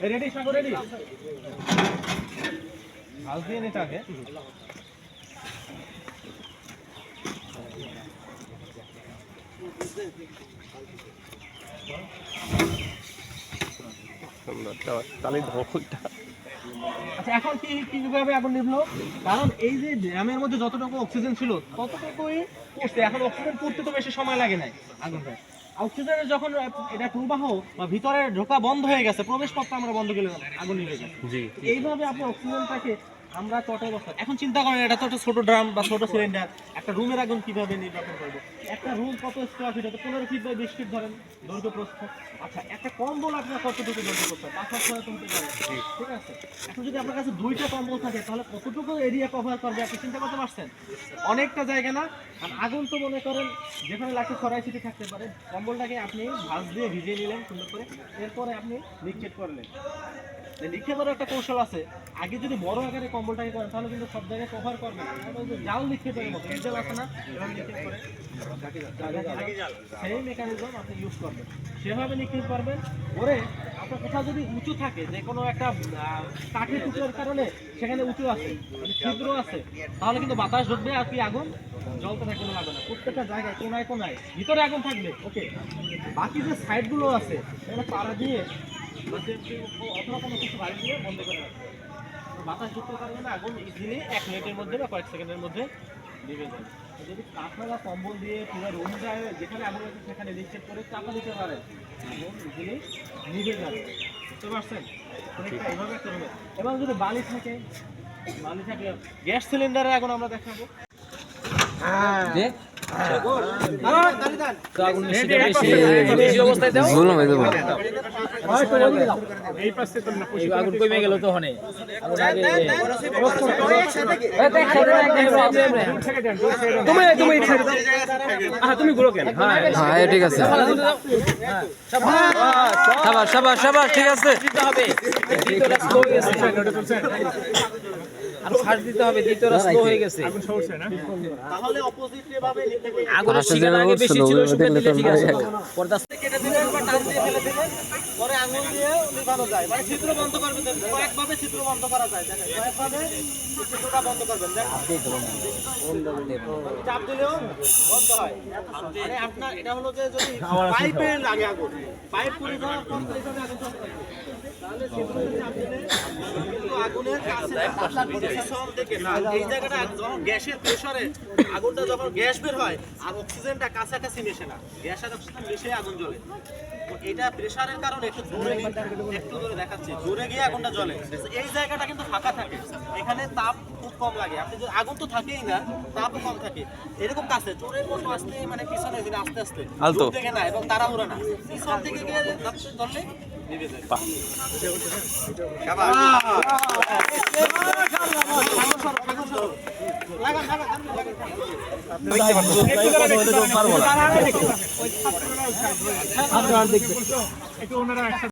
ready সাগর ready হাল দিয়ে নিতে আগে আচ্ছা এখন কিভাবে আগুন নিভলো কারণ এই যে ড্রামের মধ্যে যতটুকু অক্সিজেন ছিল ততটুকুই পড়ছে এখন অক্সিজেন পড়তে তো বেশি সময় লাগে নাই আগুনটা অক্সিজেনের যখন এটা প্রবাহ বা ভিতরে ঢোকা বন্ধ হয়ে গেছে প্রবেশ পথটা আমরা বন্ধ করে আগুন নিভে গেছে এইভাবে আপনি অক্সিজেনটাকে আমরা চটে বসা এখন চিন্তা করেন এটা তো একটা ছোট ড্রাম বা ছোট সিলিন্ডার একটা রুমের আগুন কিভাবে নির্বাচন করবো একটা রুম কত স্কোয়ার ফিট হতে 15 ফিট বাই 20 ফিট ধরেন দৈর্ঘ্য প্রস্থ আচ্ছা একটা কম্বল আপনার কতটুকু দৈর্ঘ্য করতে হবে 5-6 হতে পারে ঠিক আছে এখন যদি আপনার কাছে দুইটা কম্বল থাকে তাহলে কতটুকু এরিয়া কভার করবে আপনি চিন্তা করতে পারছেন অনেকটা জায়গা না আর আগুন তো মনে করেন যেখানে লাগছে ছড়াই ছিটি থাকতে পারে কম্বলটাকে আপনি ভাঁজ দিয়ে ভিজিয়ে নিলেন সুন্দর করে এরপরে আপনি নিক্ষেপ করলেন নিক্ষেপের একটা কৌশল আছে আগে যদি বড় আকারে কম্বলটাকে করেন তাহলে কিন্তু সব জায়গায় কভার করবে না জাল নিক্ষেপের মতো জাল আছে না এভাবে নিক্ষেপ করে সেই মেকানিজম আপনি ইউজ করবেন সেভাবে নিক্ষেপ করবেন ওরে আপনার কোথাও যদি উঁচু থাকে যে কোনো একটা কাঠের টুকরোর কারণে সেখানে উঁচু আছে মানে ছিদ্র আছে তাহলে কিন্তু বাতাস ঢুকবে আর কি আগুন জ্বলতে থাকবে না লাগবে না প্রত্যেকটা জায়গায় কোনায় কোনায় ভিতরে আগুন থাকবে ওকে বাকি যে সাইডগুলো আছে এগুলো পাড়া দিয়ে অথবা কোনো কিছু বাড়ি দিয়ে বন্ধ করে রাখবে বাতাস ঢুকতে পারবে না আগুন ইজিলি 1 মিনিটের মধ্যে বা কয়েক সেকেন্ডের মধ্যে নিভে যাবে যদি কাঁথা কম্বল দিয়ে পুরো রুমটা যেখানে আগুন আছে সেখানে নিক্ষেপ করে চাপা দিতে পারে আগুন ইজিলি নিভে যাবে বুঝতে পারছেন এইভাবে করবে এবং যদি বালি থাকে গ্যাস সিলিন্ডারে আগুন আমরা দেখাবো আগুন কমে গেল তো হনে তুমি গুলো কেন হ্যাঁ ঠিক আছে সাবাস সাবাস সাবাস ঠিক আছে আর ফাস্ট দিতে হবে দ্বিতীয়টা স্লো হয়ে গেছে তাহলে অপোজিট ভাবে নিতে হবে আগুনের শিখার আগে বেশি ছিল শুকিয়ে দিলে ঠিক আছে পর্দা কেটে দিলেন বা টান দিয়ে ফেলে দিলেন পরে আঙুল দিয়ে নিভানো যায় মানে ছিদ্র বন্ধ করবেন কয়েকভাবে ছিদ্র বন্ধ করা যায় দেখেন কয়েকভাবে ছিদ্রটা বন্ধ করবেন চাপ দিলেও বন্ধ হয় মানে আপনার এটা হলো যে যদি পাইপে লাগে আগুন পাইপ পুড়ে যাওয়ার পর এইভাবে আগুন চলতে থাকে তাহলে ছিদ্র চাপ দিলে কিন্তু আগুনের কাছে পজিশন থেকে না এই জায়গাটা যখন গ্যাসের প্রেসারে আগুনটা যখন গ্যাস বের হয় আর অক্সিজেনটা কাছাকাছি মেশে না গ্যাস আর অক্সিজেন মিশে আগুন জ্বলে তো এটা প্রেসারের কারণে একটু জোরে দেখাচ্ছি জোরে গিয়ে আগুনটা জ্বলে এই জায়গাটা কিন্তু ফাঁকা থাকে এখানে তাপ খুব কম লাগে আপনি যদি আগুন তো থাকেই না তাপও কম থাকে এরকম কাছে চোরের মতো আসতে মানে পিছনে দিলে আস্তে আস্তে দূর থেকে না এবং তাড়াহুড়া না পিছন থেকে গিয়ে ধরলে নিভে যায় লাগান